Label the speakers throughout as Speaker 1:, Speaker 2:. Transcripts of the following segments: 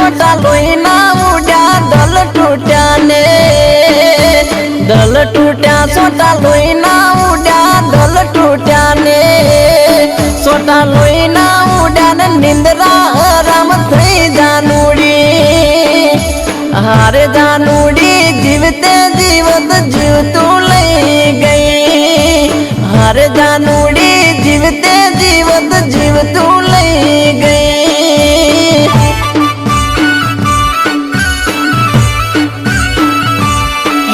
Speaker 1: सोटा लोईना उड्या दल टूट्या ने दल टूट्या सोटा लोईना उड्या दल टूट्या ने सोटा लोईना उड्या ने निंद्रा हराम थई जानूडी हारे जानूडी जीवते जीवत जीव तू लई गई हारे जानूडी जीवते जीवत जीव तू लई गई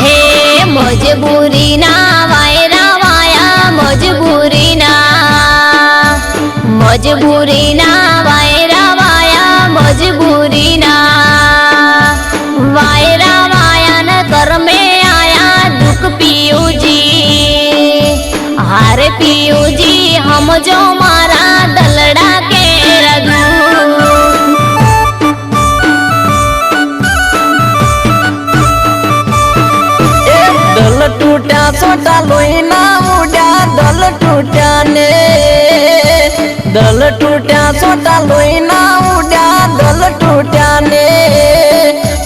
Speaker 2: हे मजबूरी ना वायरा वाया मजबूरी ना वायरा वाया मजबूरी ना वायरा वाया न कर में आया दुख पियू जी हारे पियू जी हम जो मारा दलड़ा के रघु
Speaker 1: दल टूट्या सोटा लोईना उड्या दल टूट्या ने दल टूट्या सोटा लोईना उड्या दल टूट्या ने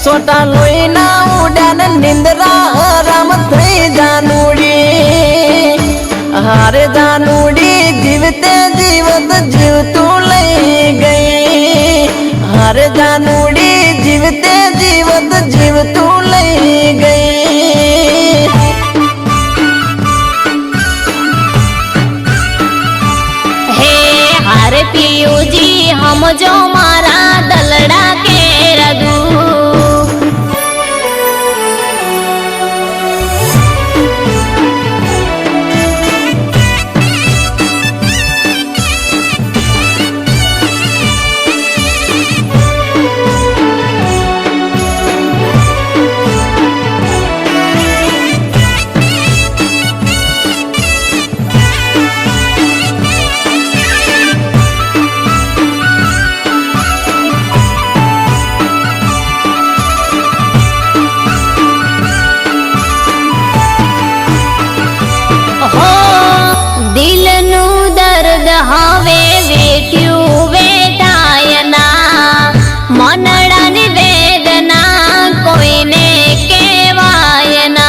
Speaker 1: सोटा लोईना उड्या ने निंद्रा हराम थई जानूडी हारे जानूडी जीवते जीवत जीव तू लई गई हारे जानूडी जीवते जीवत जीव तू लई गई
Speaker 2: हारे पियू जी हम जो मारा दलड़ा के रघु હવે વેઠ્યું વેઠાયના મનડાની વેદના કોઈને કહેવાયના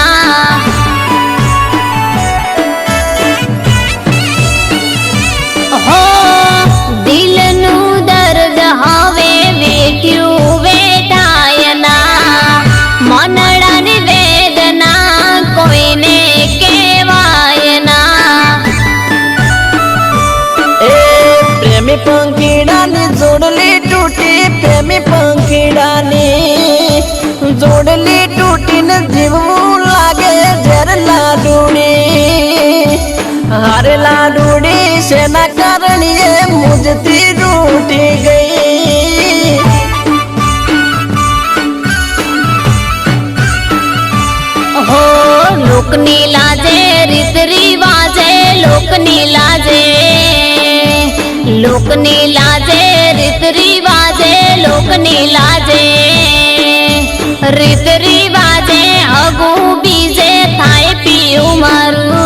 Speaker 2: હો દિલનું દર્દ હવે વેઠ્યું વેઠાયના મનડાની વેદના કોઈને
Speaker 1: प्रेमी पंखीडानी जोडली टूटी प्रेमी पंखीडानी जोडली टूटी ने जीवू लागे झर लाडूडी हारे लाडूडी सेना करणी मुझती रूठी गई
Speaker 2: हो लोकनी लाजे रीत रिवाजे लोकनी लाजे रीत रिवाजे लोकनी लाजे रीत रिवाजे अगू बीजे थाय पियू मारू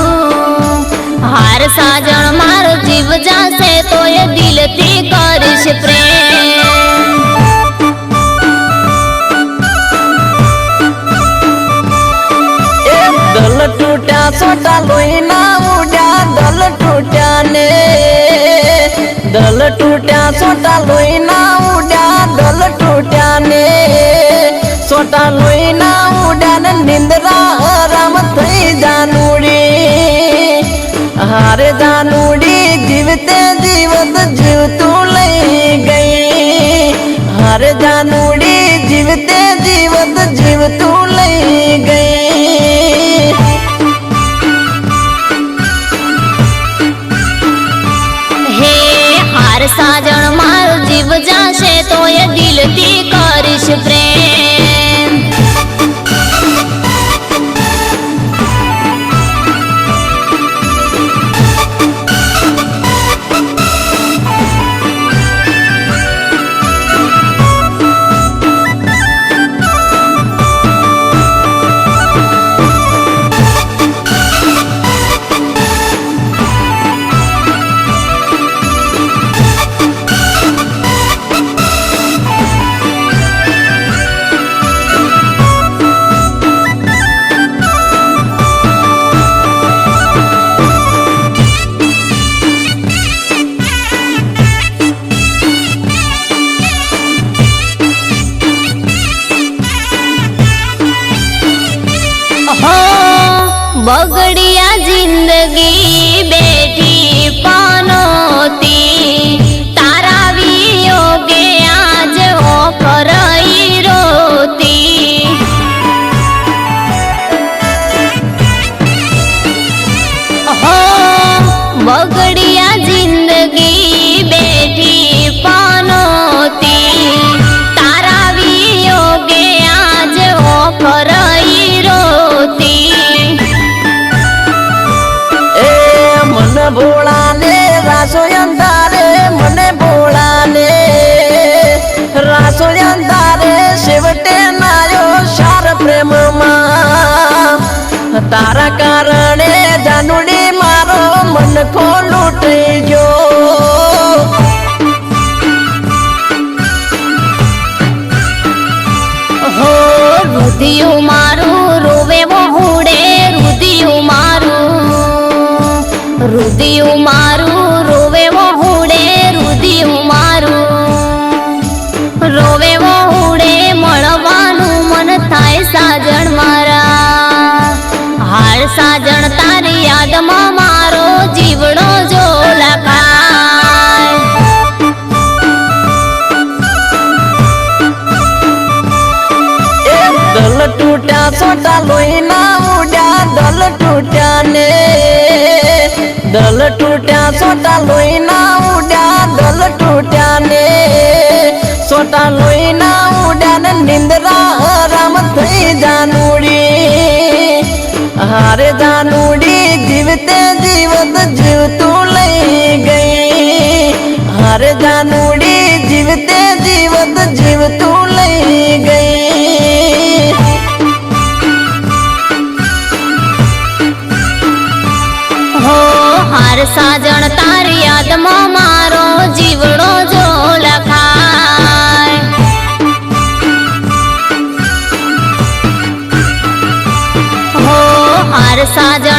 Speaker 2: हार साजण मारो जीव जासे तो ये दिल थी करिश प्रेम
Speaker 1: दल टूट्या सोटा लोईना उड्या दल टूट्या ने दल टूट्या सोटा लोईना उड्या दल टूट्या ने सोटा लोईना उड्या ने निंद्रा हराम थई जानूडी हारे जानूडी जीवते जीवत जीव तू लई गई हारे जानूडी जीवते जीवत जीव तू लई गई
Speaker 2: साजण मारो जीव जाशे तो ये दिल थी करिश प्रेम બગડિયા જિંદગી બેઠી પાનોતી તારા વિયોગે આજ ઓખરઈ રોતી હો બગડિયા જિંદગી બેઠી પાનોતી તારા વિયોગે આજ ઓખરઈ રોતી
Speaker 1: મને ભોળાને રાસો અંધારે મને ભોળાને રાસો અંધારે છેવટે નાયો સાર પ્રેમમાં તારા કારણે જાનુડી મારો મન લૂટી ગયો
Speaker 2: હો રુધિયું મારું રોવે વહુડે રુધિયું મારું રોવે વહુડે રુધિયું મારું રોવે વહુડે મળવાનું મન થાય સાજણ મારા હાલ સાજણ તારી યાદમાં મારો જીવડો જો લખાય
Speaker 1: દલ તૂટ્યા સોટા લોહીના ઉડ્યા દલ તૂટ્યા ને દલ તૂટ્યા સોટા લોહીના ઉડ્યા દલ તૂટ્યા ને સોટા લોહીના ઉડ્યા ને નિંદરા હરામ થઈ જાનુડી હારે જાનુડી જીવતે જીવત જીવતું લઈ ગઈ હારે જાનુડી જીવતે જીવત જીવતું લઈ ગઈ
Speaker 2: હો હાર સાજણ તારી યાદમાં મારો જીવડો જો લખાય હો હાર સાજણ